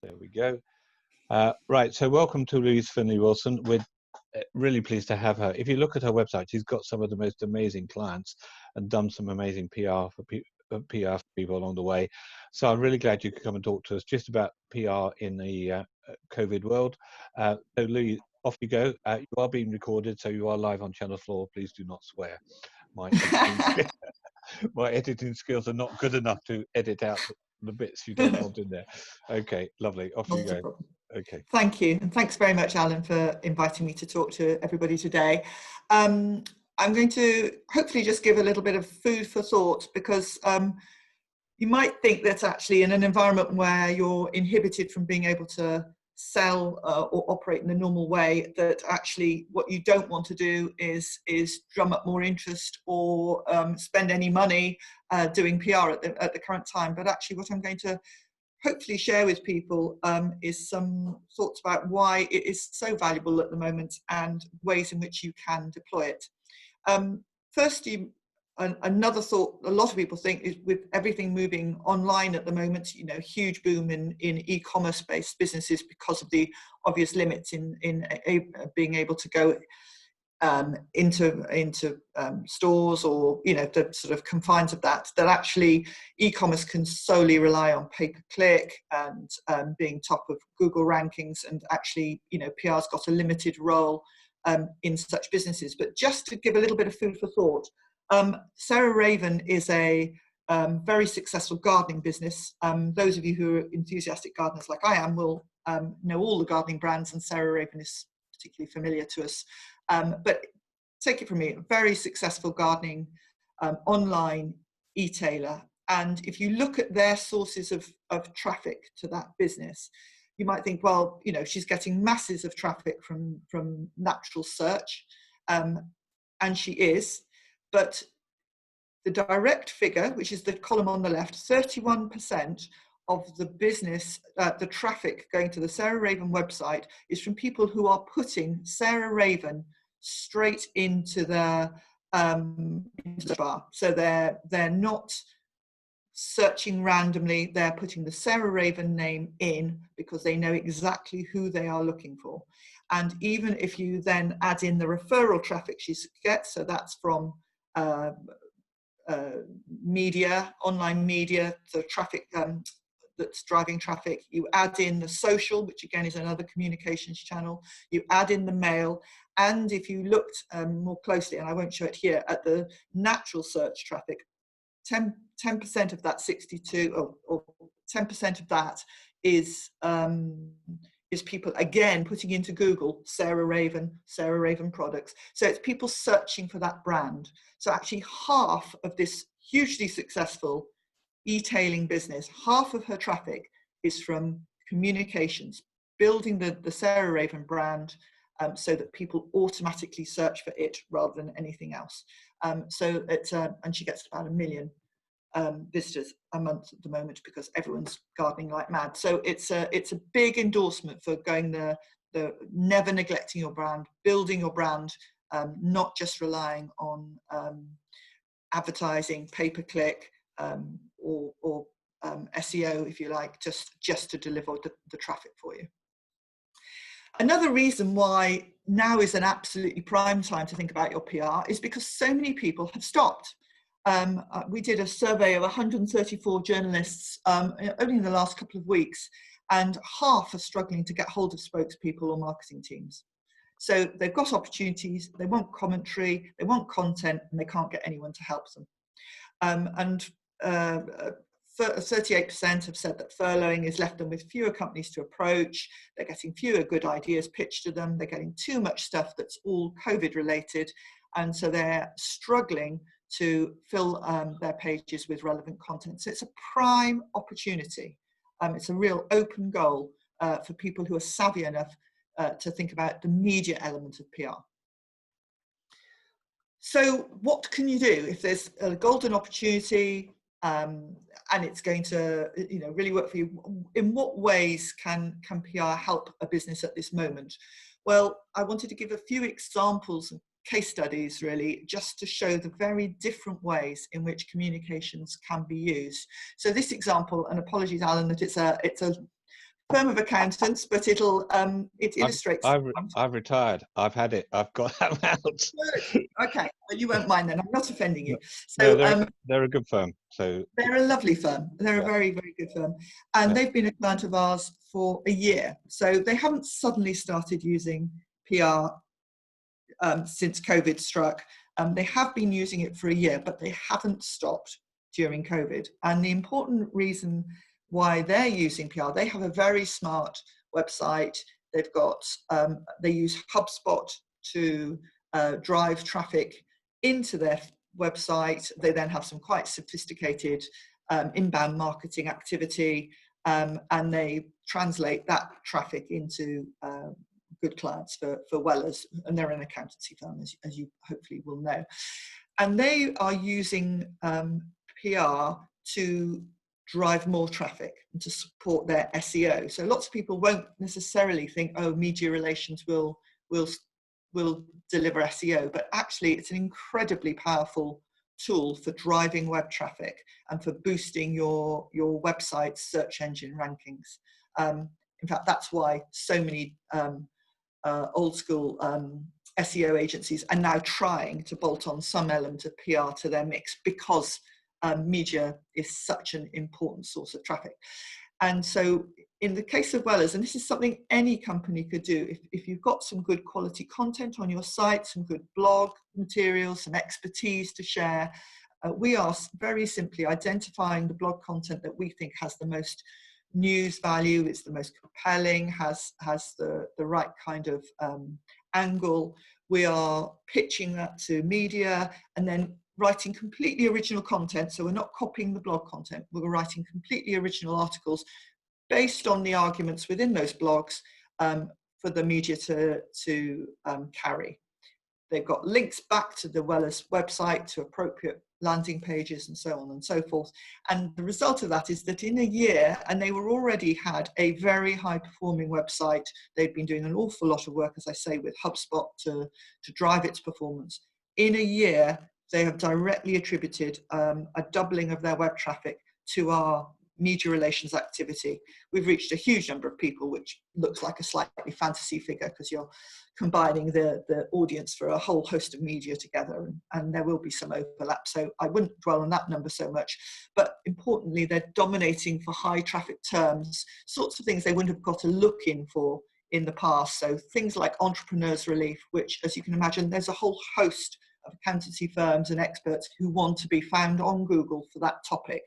There we go. Right, so welcome to Louise Findlay Wilson. We're really pleased to have her. If you look at her website, she's got some of the most amazing clients and done some amazing PR for people along the way. So I'm really glad you could come and talk to us just about PR in the COVID world. So Louise, off you go. You are being recorded, so you are live on Channel 4. Please do not swear. My editing, my editing skills are not good enough to edit out the bits you don't want in there. Okay, lovely. Off you go. Okay. Thank you. And thanks very much, Alan, for inviting me to talk to everybody today. I'm going to hopefully just give a little bit of food for thought, because you might think that actually in an environment where you're inhibited from being able to sell or operate in a normal way, that actually what you don't want to do is drum up more interest or spend any money doing PR at the current time. But actually what I'm going to hopefully share with people is some thoughts about why it is so valuable at the moment and ways in which you can deploy it. Firstly, another thought a lot of people think is, with everything moving online at the moment, you know, huge boom in e-commerce based businesses because of the obvious limits in being able to go into stores, or you know, the sort of confines of that actually e-commerce can solely rely on pay-per-click and being top of Google rankings, and actually, you know, PR's got a limited role in such businesses. But just to give a little bit of food for thought, Sarah Raven is a very successful gardening business. Those of you who are enthusiastic gardeners like I am will know all the gardening brands, and Sarah Raven is particularly familiar to us. But take it from me, a very successful gardening online e-tailer. And if you look at their sources of traffic to that business, you might think, well, you know, she's getting masses of traffic from natural search, and she is. But the direct figure, which is the column on the left, 31% of the business, the traffic going to the Sarah Raven website is from people who are putting Sarah Raven straight into their bar. So they're not searching randomly, they're putting the Sarah Raven name in because they know exactly who they are looking for. And even if you then add in the referral traffic she gets, so that's from media, online media, the traffic that's driving traffic, you add in the social, which again is another communications channel, you add in the mail, and if you looked more closely, and I won't show it here, at the natural search traffic, 10% of that 62, or 10% of that is people again putting into Google Sarah Raven products. So it's people searching for that brand. So actually half of this hugely successful e-tailing business, half of her traffic is from communications, building the Sarah Raven brand so that people automatically search for it rather than anything else. So it's, and she gets about 1 million visitors a month at the moment because everyone's gardening like mad. So it's a big endorsement for going the never neglecting your brand, building your brand, not just relying on advertising, pay-per-click, or SEO, if you like, just to deliver the traffic for you. Another reason why now is an absolutely prime time to think about your PR is because so many people have stopped. We did a survey of 134 journalists only in the last couple of weeks, and half are struggling to get hold of spokespeople or marketing teams. So they've got opportunities, they want commentary, they want content, and they can't get anyone to help them. 38% have said that furloughing has left them with fewer companies to approach, they're getting fewer good ideas pitched to them, they're getting too much stuff that's all COVID related, and so they're struggling to fill their pages with relevant content. So it's a prime opportunity. It's a real open goal for people who are savvy enough to think about the media element of PR. So what can you do if there's a golden opportunity and it's going to, you know, really work for you? In what ways can PR help a business at this moment? Well, I wanted to give a few examples and case studies, really, just to show the very different ways in which communications can be used. So this example, and apologies, Alan, that it's a firm of accountants, but it I've, illustrates. I've retired. I've had it. I've got that out. Good. Okay, well, you won't mind then. I'm not offending you. No, So they're a good firm. So they're a lovely firm. They're a yeah, very, very good firm. And yeah. they've been a client of ours for a year. So they haven't suddenly started using PR since COVID struck. They have been using it for a year, but they haven't stopped during COVID. And the important reason why they're using PR, they have a very smart website. They've got, they use HubSpot to drive traffic into their website. They then have some quite sophisticated inbound marketing activity, and they translate that traffic into good clients for Wellers, and they're an accountancy firm, as you hopefully will know. And they are using PR to drive more traffic and to support their SEO. So lots of people won't necessarily think, oh, media relations will deliver SEO, but actually it's an incredibly powerful tool for driving web traffic and for boosting your website's search engine rankings. In fact, that's why so many old school SEO agencies are now trying to bolt on some element of PR to their mix, because media is such an important source of traffic. And so in the case of Wellers, and this is something any company could do, if you've got some good quality content on your site, some good blog materials, some expertise to share, we are very simply identifying the blog content that we think has the most news value, it's the most compelling, has the right kind of angle. We are pitching that to media and then writing completely original content. So we're not copying the blog content, we're writing completely original articles based on the arguments within those blogs for the media to carry. They've got links back to the Wellers website, to appropriate landing pages and so on and so forth. And the result of that is that in a year, and they were already had a very high performing website, they'd been doing an awful lot of work, as I say, with HubSpot to drive its performance. In a year, they have directly attributed a doubling of their web traffic to our media relations activity. We've reached a huge number of people, which looks like a slightly fantasy figure because you're combining the audience for a whole host of media together, and there will be some overlap. So I wouldn't dwell on that number so much, but importantly, they're dominating for high traffic terms, sorts of things they wouldn't have got a look in for in the past. So things like Entrepreneur's Relief, which, as you can imagine, there's a whole host of accountancy firms and experts who want to be found on Google for that topic.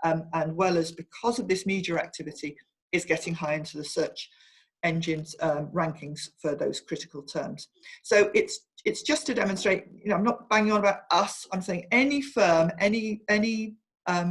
And Wellers, because of this media activity, is getting high into the search engines rankings for those critical terms. So it's just to demonstrate, I'm not banging on about us, I'm saying any firm, any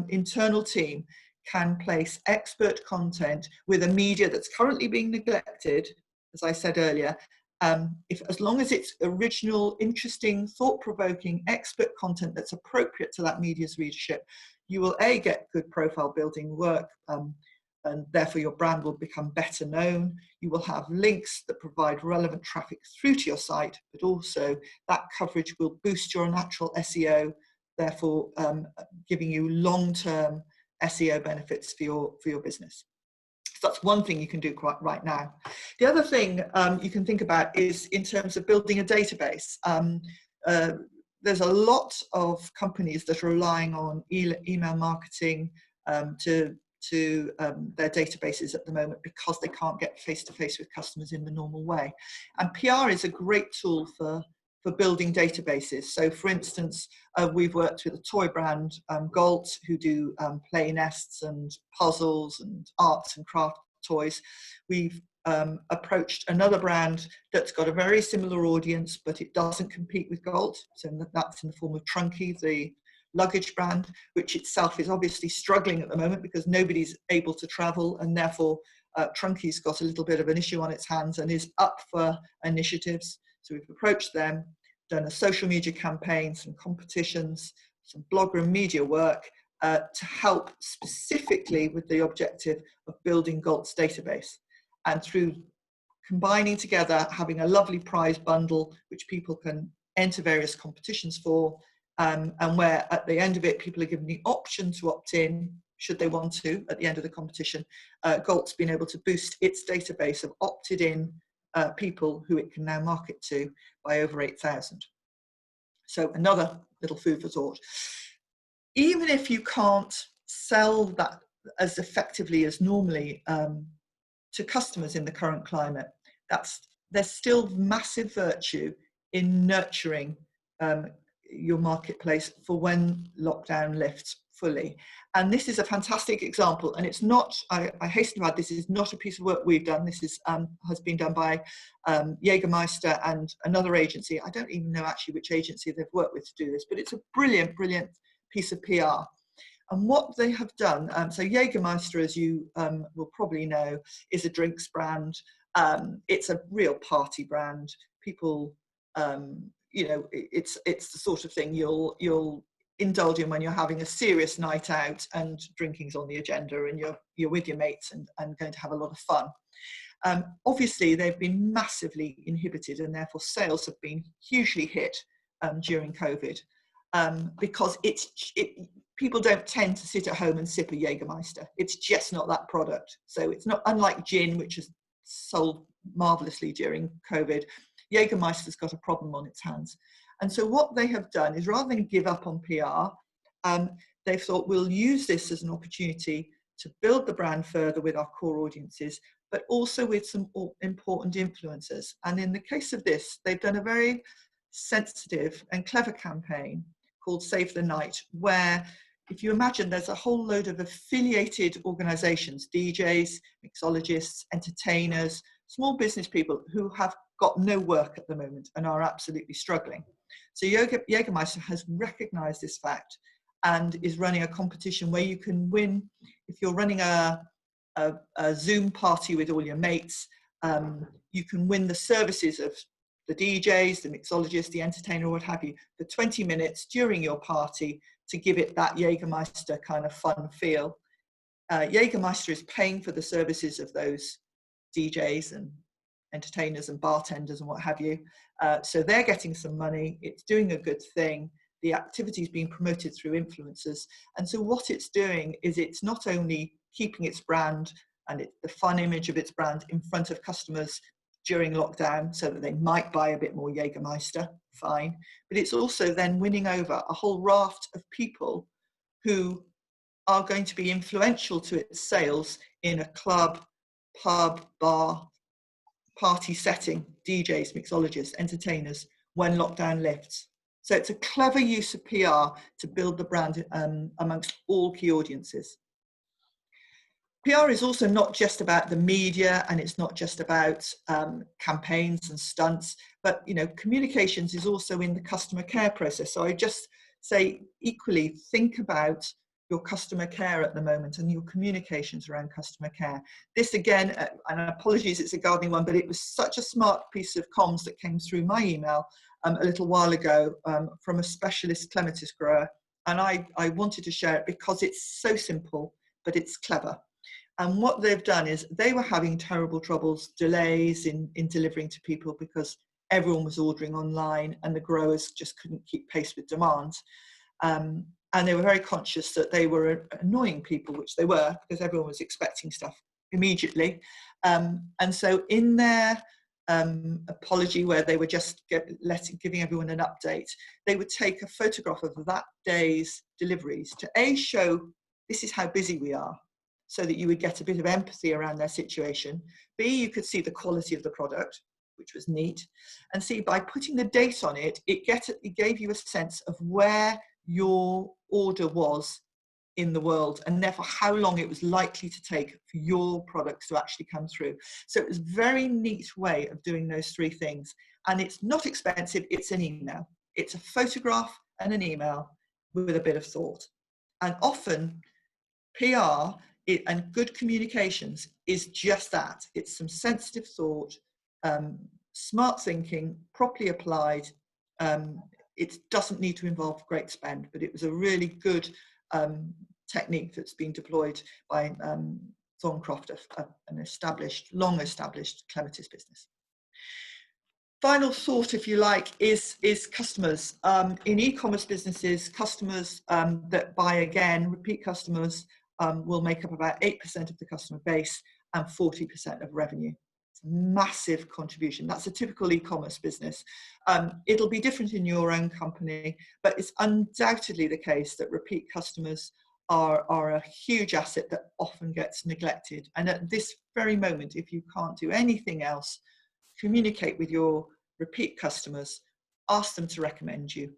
internal team can place expert content with a media that's currently being neglected, as I said earlier, as long as it's original, interesting, thought-provoking, expert content that's appropriate to that media's readership, you will get good profile building work, and therefore your brand will become better known. You will have links that provide relevant traffic through to your site, but also that coverage will boost your natural SEO, therefore giving you long-term SEO benefits for your business. So that's one thing you can do right now. The other thing you can think about is in terms of building a database. There's a lot of companies that are relying on email marketing to their databases at the moment because they can't get face-to-face with customers in the normal way. And PR is a great tool for building databases. So for instance, we've worked with a toy brand, Galt, who do play nests and puzzles and arts and craft toys. We've approached another brand that's got a very similar audience, but it doesn't compete with Galt. So that's in the form of Trunky, the luggage brand, which itself is obviously struggling at the moment because nobody's able to travel, and therefore Trunky's got a little bit of an issue on its hands and is up for initiatives. So we've approached them, done a social media campaign, some competitions, some blogger and media work to help specifically with the objective of building Galt's database. And through combining together, having a lovely prize bundle, which people can enter various competitions for, and where at the end of it, people are given the option to opt in should they want to, at the end of the competition, Galt's been able to boost its database of opted in people who it can now market to by over 8,000. So another little food for thought. Even if you can't sell that as effectively as normally to customers in the current climate, there's still massive virtue in nurturing your marketplace for when lockdown lifts fully. And this is a fantastic example, and it's not, I hasten to add, this is not a piece of work we've done. This is has been done by Jägermeister and another agency. I don't even know actually which agency they've worked with to do this, but it's a brilliant, brilliant piece of PR. And what they have done, so Jägermeister, as you will probably know, is a drinks brand. It's a real party brand. People, you know, it's the sort of thing you'll indulge in when you're having a serious night out and drinking's on the agenda and you're with your mates and going to have a lot of fun. Obviously, they've been massively inhibited and therefore sales have been hugely hit during COVID because people don't tend to sit at home and sip a Jägermeister. It's just not that product. So it's not unlike gin, which has sold marvelously during COVID. Jägermeister's got a problem on its hands. And so what they have done is, rather than give up on PR, they've thought, we'll use this as an opportunity to build the brand further with our core audiences, but also with some important influencers. And in the case of this, they've done a very sensitive and clever campaign called Save the Night, where, if you imagine, there's a whole load of affiliated organizations, DJs, mixologists, entertainers, small business people who have got no work at the moment and are absolutely struggling. So Jägermeister has recognized this fact and is running a competition where you can win. If you're running a Zoom party with all your mates, you can win the services of the DJs, the mixologist, the entertainer, what have you, for 20 minutes during your party to give it that Jägermeister kind of fun feel. Jägermeister is paying for the services of those DJs and entertainers and bartenders and what have you. So they're getting some money. It's doing a good thing. The activity is being promoted through influencers. And so what it's doing is it's not only keeping its brand and the fun image of its brand in front of customers during lockdown so that they might buy a bit more Jägermeister, fine. But it's also then winning over a whole raft of people who are going to be influential to its sales in a club, pub, bar, party setting, DJs, mixologists, entertainers, when lockdown lifts. So it's a clever use of PR to build the brand amongst all key audiences. PR is also not just about the media, and it's not just about campaigns and stunts, but communications is also in the customer care process. So I just say equally, think about your customer care at the moment and your communications around customer care. This again, and apologies, it's a gardening one, but it was such a smart piece of comms that came through my email a little while ago from a specialist clematis grower. And I wanted to share it because it's so simple, but it's clever. And what they've done is they were having terrible troubles, delays in delivering to people because everyone was ordering online and the growers just couldn't keep pace with demand. And they were very conscious that they were annoying people, which they were, because everyone was expecting stuff immediately. And so in their apology, where they were just giving everyone an update, they would take a photograph of that day's deliveries to show this is how busy we are, so that you would get a bit of empathy around their situation. B, you could see the quality of the product, which was neat. And C, by putting the date on it, it gave you a sense of where your order was in the world, and therefore how long it was likely to take for your products to actually come through. So it was a very neat way of doing those three things. And it's not expensive, it's an email. It's a photograph and an email with a bit of thought. And often PR and good communications is just that. It's some sensitive thought, smart thinking, properly applied. It doesn't need to involve great spend, but it was a really good technique that's been deployed by Thorncroft, an long established clematis business. Final thought, if you like, is customers. In e-commerce businesses, customers that buy again, repeat customers, will make up about 8% of the customer base and 40% of revenue. It's a massive contribution. That's a typical e-commerce business. It'll be different in your own company, but it's undoubtedly the case that repeat customers are a huge asset that often gets neglected. And at this very moment, if you can't do anything else, communicate with your repeat customers, ask them to recommend you,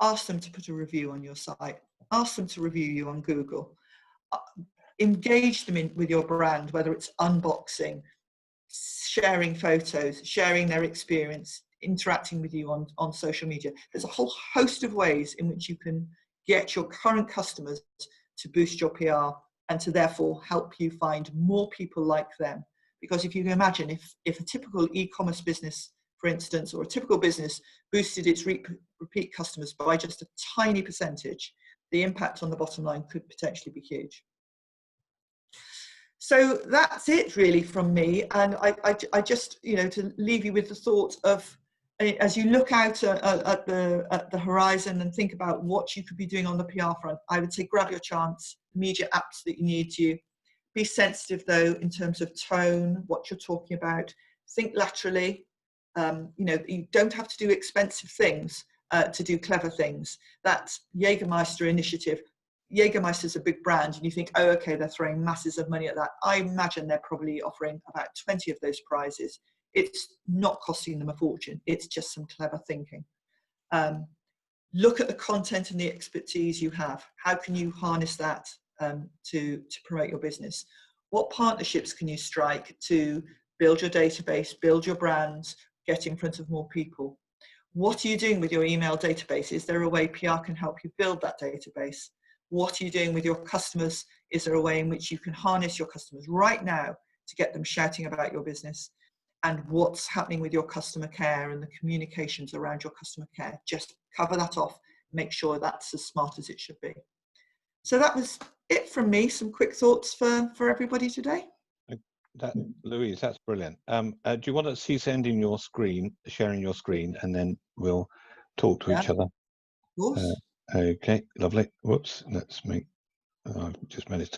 ask them to put a review on your site, ask them to review you on Google, engage them with your brand, whether it's unboxing, sharing photos, sharing their experience, interacting with you on social media. There's a whole host of ways in which you can get your current customers to boost your PR and to therefore help you find more people like them. Because if you can imagine, if a typical e-commerce business, for instance, or a typical business boosted its repeat customers by just a tiny percentage, the impact on the bottom line could potentially be huge. So that's it really from me. And I just, to leave you with the thought of, as you look out at the horizon and think about what you could be doing on the PR front, I would say grab your chance. Media absolutely needs you. Be sensitive though in terms of tone, what you're talking about. Think laterally. You don't have to do expensive things to do clever things. That Jägermeister initiative, Jägermeister's a big brand, and you think, oh, okay, they're throwing masses of money at that. I imagine they're probably offering about 20 of those prizes. It's not costing them a fortune. It's just some clever thinking. Look at the content and the expertise you have. How can you harness that to promote your business? What partnerships can you strike to build your database, build your brands, get in front of more people? What are you doing with your email database? Is there a way PR can help you build that database? What are you doing with your customers? Is there a way in which you can harness your customers right now to get them shouting about your business? And what's happening with your customer care and the communications around your customer care? Just cover that off, make sure that's as smart as it should be. So that was it from me. Some quick thoughts for everybody today. Louise, that's brilliant. Do you want to cease ending your screen, sharing your screen, and then we'll talk to each other? Of course. Okay, lovely. Whoops, let's make, I've just managed to